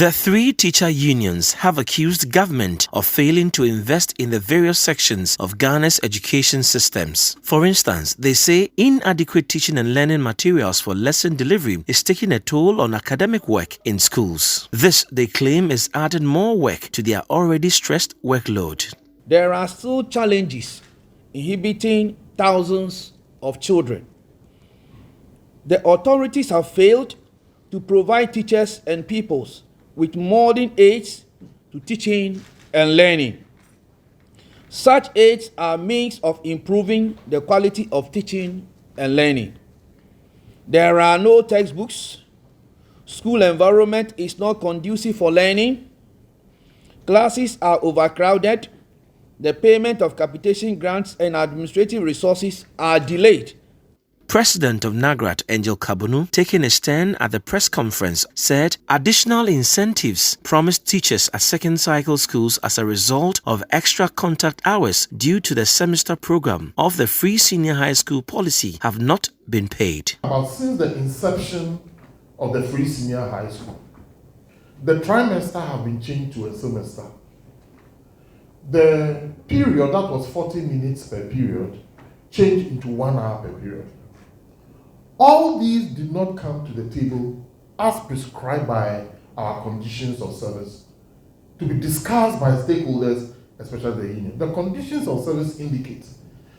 The three teacher unions have accused government of failing to invest in the various sections of Ghana's education systems. For instance, they say inadequate teaching and learning materials for lesson delivery is taking a toll on academic work in schools. This, they claim, is adding more work to their already stressed workload. There are still challenges inhibiting thousands of children. The authorities have failed to provide teachers and pupils with modern aids to teaching and learning. Such aids are means of improving the quality of teaching and learning. There are no textbooks. School environment is not conducive for learning. Classes are overcrowded. The payment of capitation grants and administrative resources are delayed. President of NAGRAT, Angel Kabunu, taking a stand at the press conference, said additional incentives promised teachers at second cycle schools as a result of extra contact hours due to the semester program of the free senior high school policy have not been paid. About since the inception of the free senior high school, the trimester have been changed to a semester. The period that was 40 minutes per period changed into 1 hour per period. All these did not come to the table as prescribed by our conditions of service to be discussed by stakeholders, especially the union. The conditions of service indicate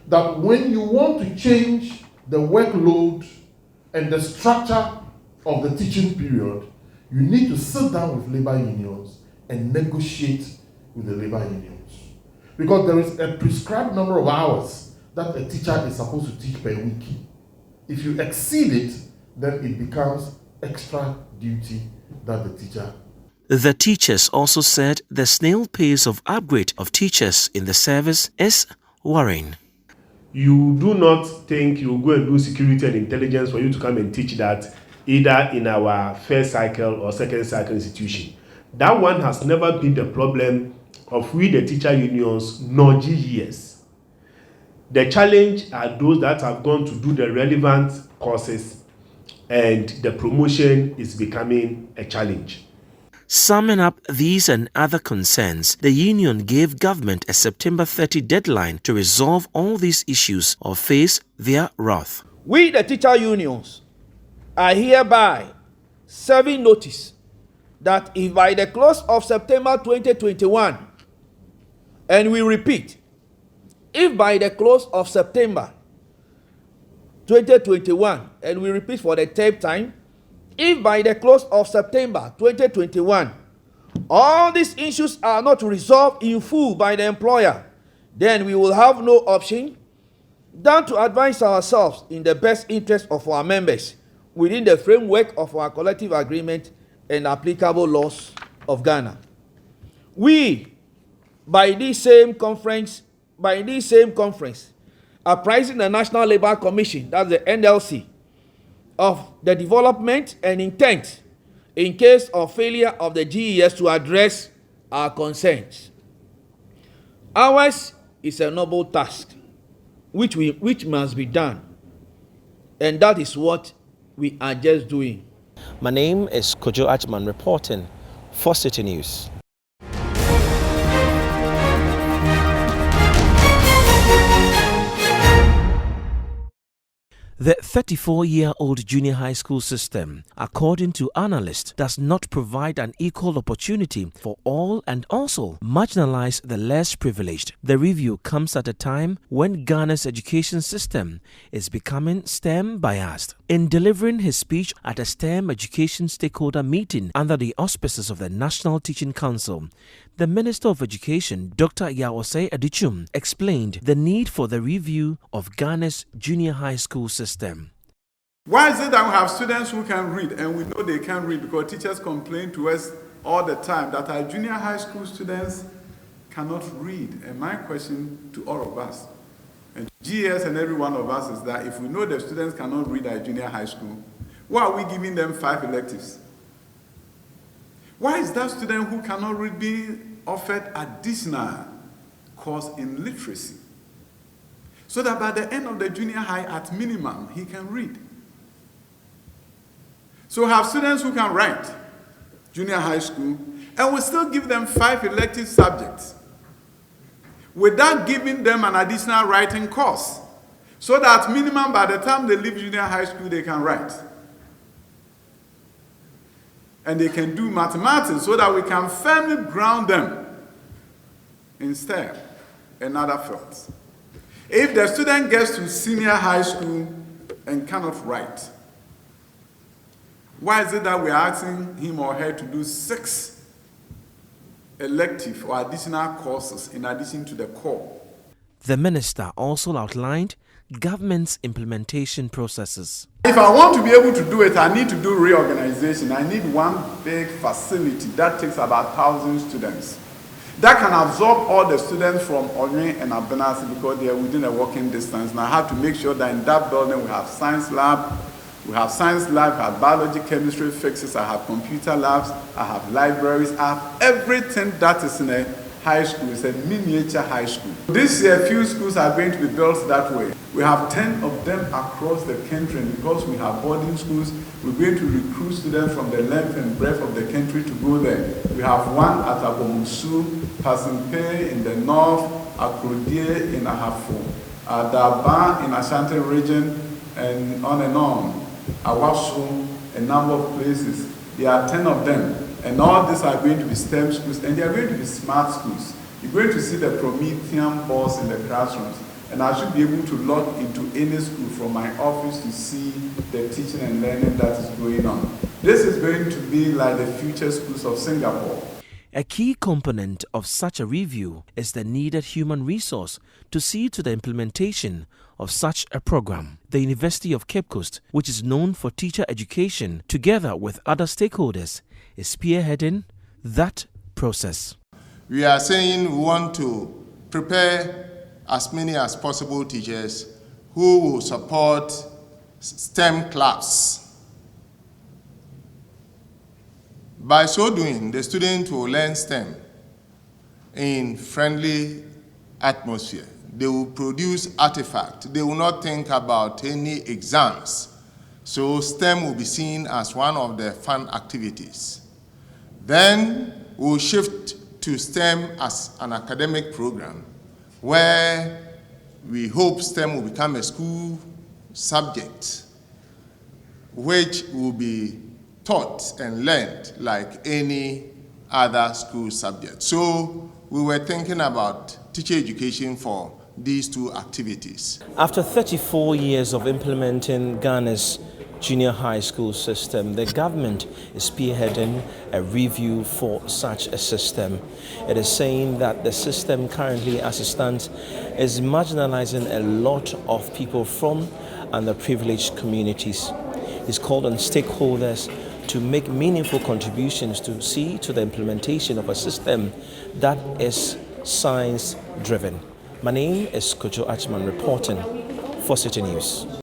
that when you want to change the workload and the structure of the teaching period, you need to sit down with labor unions and negotiate with the labor unions. Because there is a prescribed number of hours that a teacher is supposed to teach per week. If you exceed it, then it becomes extra duty that the teacher. The teachers also said the snail pace of upgrade of teachers in the service is worrying. You do not think you will go and do security and intelligence for you to come and teach that either in our first cycle or second cycle institution. That one has never been the problem of we the teacher unions nor JHS. The challenge are those that have gone to do the relevant courses, and the promotion is becoming a challenge. Summing up these and other concerns, the union gave government a September 30 deadline to resolve all these issues or face their wrath. We, the teacher unions, are hereby serving notice that if by the close of September 2021, and we repeat, if by the close of September 2021, and we repeat for the third time, if by the close of September 2021, all these issues are not resolved in full by the employer, then we will have no option than to advise ourselves in the best interest of our members within the framework of our collective agreement and applicable laws of Ghana. We, by this same conference, apprising the National Labour Commission, that's the NLC, of the development and intent in case of failure of the JHS to address our concerns. Ours is a noble task which must be done, and that is what we are just doing. My name is Kojo Achman reporting for Citi News. The 34-year-old junior high school system, according to analysts, does not provide an equal opportunity for all and also marginalize the less privileged. The review comes at a time when Ghana's education system is becoming STEM biased. In delivering his speech at a STEM education stakeholder meeting under the auspices of the National Teaching Council, the Minister of Education, Dr. Yaosei Adichum, explained the need for the review of Ghana's junior high school system. Why is it that we have students who can read, and we know they can't read because teachers complain to us all the time that our junior high school students cannot read? And my question to all of us, and GS and every one of us, is that if we know the students cannot read at junior high school, why are we giving them 5 electives? Why is that student who cannot read being offered additional course in literacy? So that by the end of the junior high, at minimum, he can read. So we have students who can write, junior high school, and we still give them 5 elective subjects without giving them an additional writing course, so that minimum by the time they leave junior high school, they can write. And they can do mathematics, so that we can firmly ground them in STEM and other fields. If the student gets to senior high school and cannot write, why is it that we are asking him or her to do 6 elective or additional courses in addition to the core? The minister also outlined government's implementation processes. If I want to be able to do it, I need to do reorganization. I need one big facility that takes about 1,000 students, that can absorb all the students from Onye and Abenasi because they are within a walking distance. And I have to make sure that in that building we have science lab, we have biology, chemistry, physics, I have computer labs, I have libraries, I have everything that is in a high school. It's a miniature high school. This year, few schools are going to be built that way. We have 10 of them across the country, and because we have boarding schools, we're going to recruit students from the length and breadth of the country to go there. We have one at Abomusu, Pasimpe in the north, Akrodie in Ahafo, Daba in Ashanti region, and on. Awasu, a number of places. There are 10 of them, and all these are going to be STEM schools, and they are going to be smart schools. You're going to see the Promethean boards in the classrooms, and I should be able to log into any school from my office to see the teaching and learning that is going on. This is going to be like the future schools of Singapore. A key component of such a review is the needed human resource to see to the implementation of such a program. The University of Cape Coast, which is known for teacher education, together with other stakeholders, is spearheading that process. We are saying we want to prepare as many as possible teachers who will support STEM class. By so doing, the student will learn STEM in friendly atmosphere. They will produce artifacts. They will not think about any exams. So STEM will be seen as one of the fun activities. Then we'll shift to STEM as an academic program, where we hope STEM will become a school subject, which will be taught and learned like any other school subject. So we were thinking about teacher education for these 2 activities. After 34 years of implementing Ghana's junior high school system, the government is spearheading a review for such a system. It is saying that the system currently, as it stands, is marginalizing a lot of people from underprivileged communities. It's called on stakeholders to make meaningful contributions to see to the implementation of a system that is science-driven. My name is Kojo Achman, reporting for Citi News.